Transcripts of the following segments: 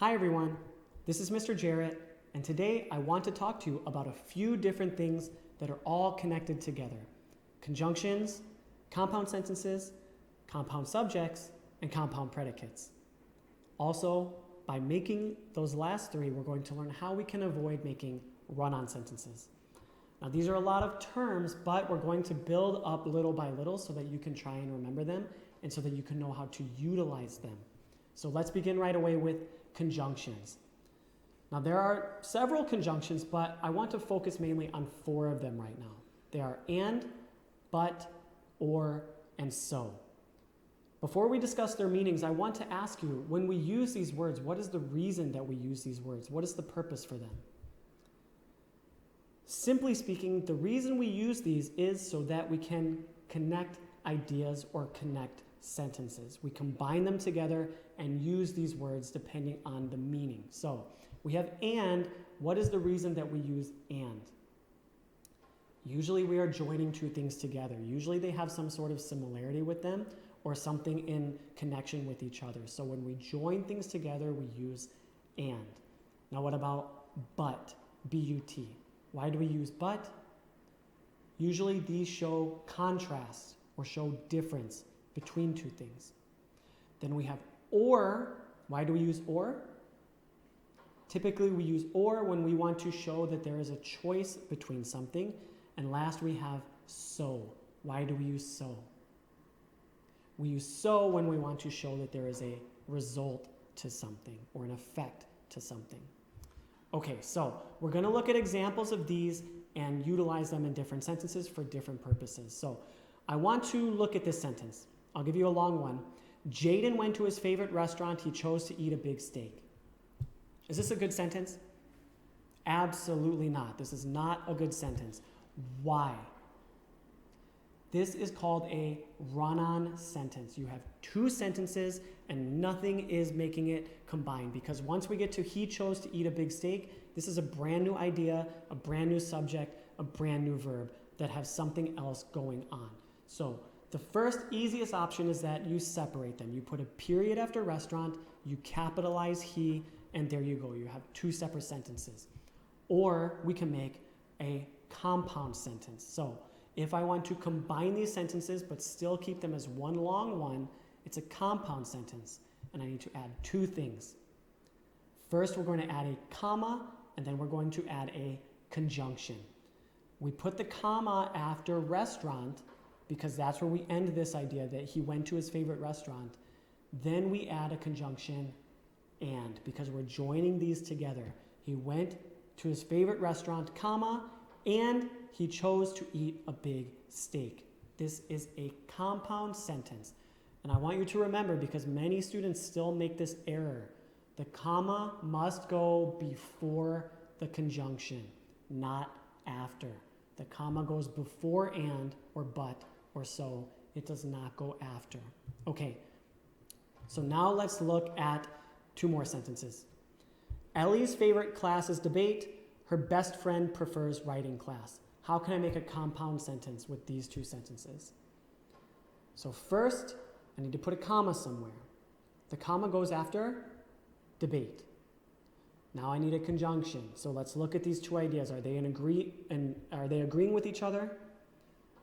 Hi everyone, this is Mr. Jarret, and today I want to talk to you about a few different things that are all connected together. Conjunctions, compound sentences, compound subjects, and compound predicates. Also, by making those last three, we're going to learn how we can avoid making run-on sentences. Now these are a lot of terms, but we're going to build up little by little so that you can try and remember them and so that you can know how to utilize them. So let's begin right away with conjunctions. Now there are several conjunctions, but I want to focus mainly on four of them right now. They are and, but, or, and so. Before we discuss their meanings, I want to ask you, when we use these words, what is the reason that we use these words? What is the purpose for them? Simply speaking, the reason we use these is so that we can connect ideas or connect sentences. We combine them together and use these words depending on the meaning. So we have and. What is the reason that we use and? Usually we are joining two things together. Usually they have some sort of similarity with them or something in connection with each other. So when we join things together, we use and. Now what about but? B-U-T. Why do we use but? Usually these show contrast or show difference between two things. Then we have or. Why do we use or? Typically we use or when we want to show that there is a choice between something. And last we have so. Why do we use so? We use so when we want to show that there is a result to something or an effect to something. Okay, so we're going to look at examples of these and utilize them in different sentences for different purposes. So I want to look at this sentence. I'll give you a long one. Jaden went to his favorite restaurant. He chose to eat a big steak. Is this a good sentence? Absolutely not. This is not a good sentence. Why? This is called a run-on sentence. You have two sentences and nothing is making it combined, because once we get to he chose to eat a big steak, this is a brand new idea, a brand new subject, a brand new verb that have something else going on. So the first easiest option is that you separate them. You put a period after restaurant, you capitalize he, and there you go. You have two separate sentences. Or we can make a compound sentence. So if I want to combine these sentences but still keep them as one long one, it's a compound sentence, and I need to add two things. First, we're going to add a comma, and then we're going to add a conjunction. We put the comma after restaurant because that's where we end this idea that he went to his favorite restaurant. Then we add a conjunction and, because we're joining these together. He went to his favorite restaurant, comma, and he chose to eat a big steak. This is a compound sentence. And I want you to remember, because many students still make this error, the comma must go before the conjunction, not after. The comma goes before and, or but, or so. It does not go after. Okay, so now let's look at two more sentences. Ellie's favorite class is debate. Her best friend prefers writing class. How can I make a compound sentence with these two sentences? So first, I need to put a comma somewhere. The comma goes after debate. Now I need a conjunction. So let's look at these two ideas. Are they agreeing with each other?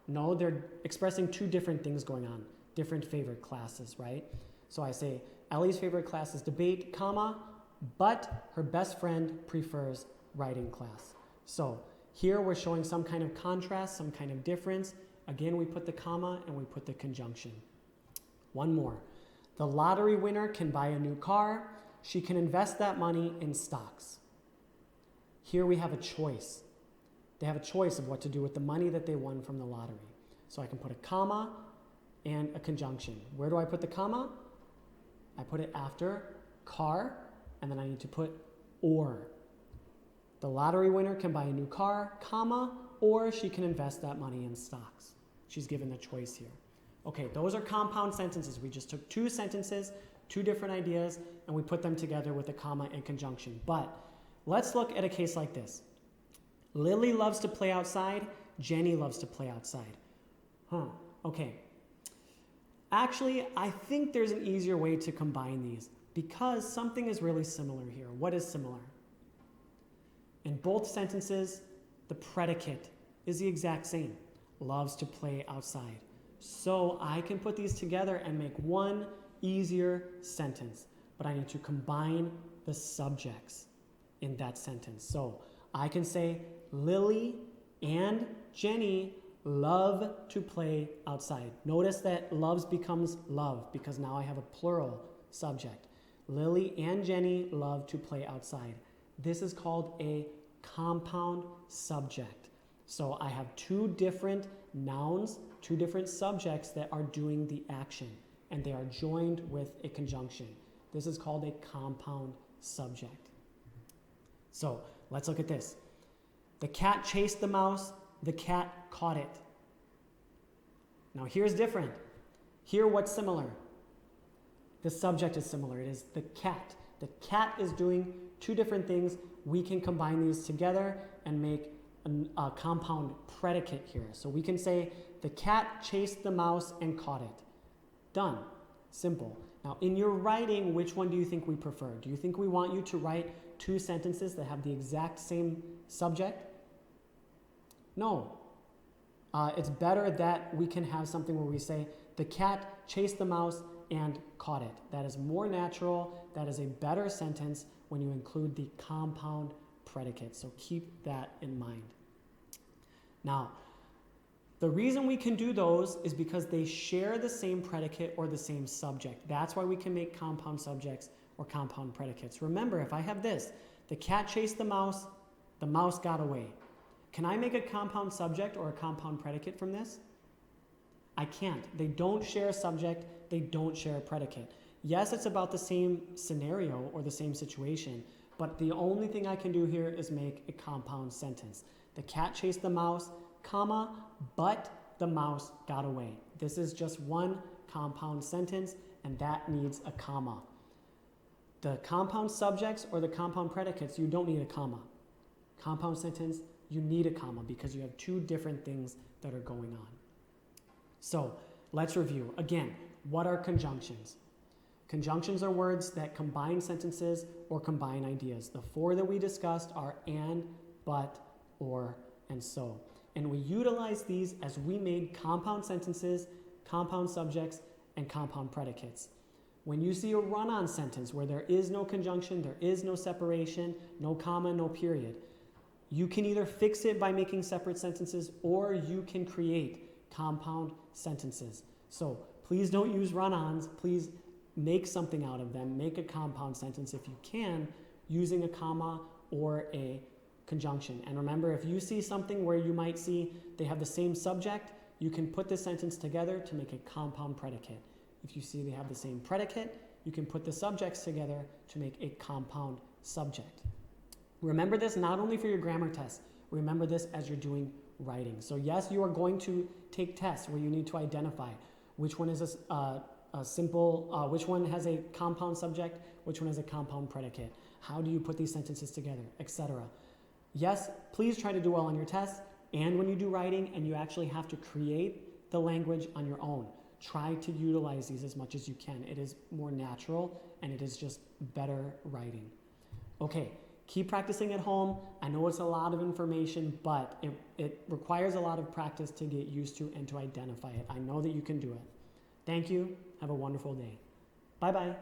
No, they're expressing two different things going on, different favorite classes, right? So I say Ellie's favorite class is debate, comma, but her best friend prefers writing class. So here we're showing some kind of contrast, some kind of difference. Again, we put the comma and we put the conjunction. One more. The lottery winner can buy a new car. She can invest that money in stocks. Here we have a choice. They have a choice of what to do with the money that they won from the lottery. So I can put a comma and a conjunction. Where do I put the comma? I put it after car, and then I need to put or. The lottery winner can buy a new car, comma, or she can invest that money in stocks. She's given the choice here. Okay, those are compound sentences. We just took two sentences, two different ideas, and we put them together with a comma and conjunction. But let's look at a case like this. Lily loves to play outside. Jenny loves to play outside. Okay. Actually, I think there's an easier way to combine these. because something is really similar here. What is similar? In both sentences, the predicate is the exact same. Loves to play outside. So I can put these together and make one easier sentence, but I need to combine the subjects in that sentence. So I can say Lily and Jenny love to play outside. Notice that loves becomes love because now I have a plural subject. Lily and Jenny love to play outside. This is called a compound subject. So I have two different nouns, two different subjects that are doing the action, and they are joined with a conjunction. This is called a compound subject. So let's look at this. The cat chased the mouse, the cat caught it. Now here's different. Here what's similar? The subject is similar. It is the cat. The cat is doing two different things. We can combine these together and make a compound predicate here. So we can say the cat chased the mouse and caught it. Done. Simple. Now in your writing, which one do you think we prefer? Do you think we want you to write two sentences that have the exact same subject? No. It's better that we can have something where we say the cat chased the mouse and caught it. That is more natural. That is a better sentence when you include the compound predicate. So keep that in mind. Now, the reason we can do those is because they share the same predicate or the same subject. That's why we can make compound subjects or compound predicates. Remember, if I have this, the cat chased the mouse got away. Can I make a compound subject or a compound predicate from this? I can't. They don't share a subject, they don't share a predicate. Yes, it's about the same scenario or the same situation, but the only thing I can do here is make a compound sentence. The cat chased the mouse, comma, but the mouse got away. This is just one compound sentence, and that needs a comma. The compound subjects or the compound predicates, you don't need a comma. Compound sentence, you need a comma because you have two different things that are going on. So let's review. Again, what are conjunctions? Conjunctions are words that combine sentences or combine ideas. The four that we discussed are and, but, or, and so. And we utilize these as we made compound sentences, compound subjects, and compound predicates. When you see a run-on sentence where there is no conjunction, there is no separation, no comma, no period, you can either fix it by making separate sentences or you can create compound sentences. So please don't use run-ons. Please make something out of them. Make a compound sentence if you can using a comma or a conjunction. And remember, if you see something where you might see they have the same subject, you can put the sentence together to make a compound predicate. If you see they have the same predicate, you can put the subjects together to make a compound subject. Remember this not only for your grammar tests, remember this as you're doing writing. So yes, you are going to take tests where you need to identify which one is a simple, which one has a compound subject, which one has a compound predicate. How do you put these sentences together, etc. Yes, please try to do well on your tests, and when you do writing and you actually have to create the language on your own, try to utilize these as much as you can. It is more natural and it is just better writing. Okay, keep practicing at home. I know it's a lot of information, but it requires a lot of practice to get used to and to identify it. I know that you can do it. Thank you. Have a wonderful day. Bye-bye.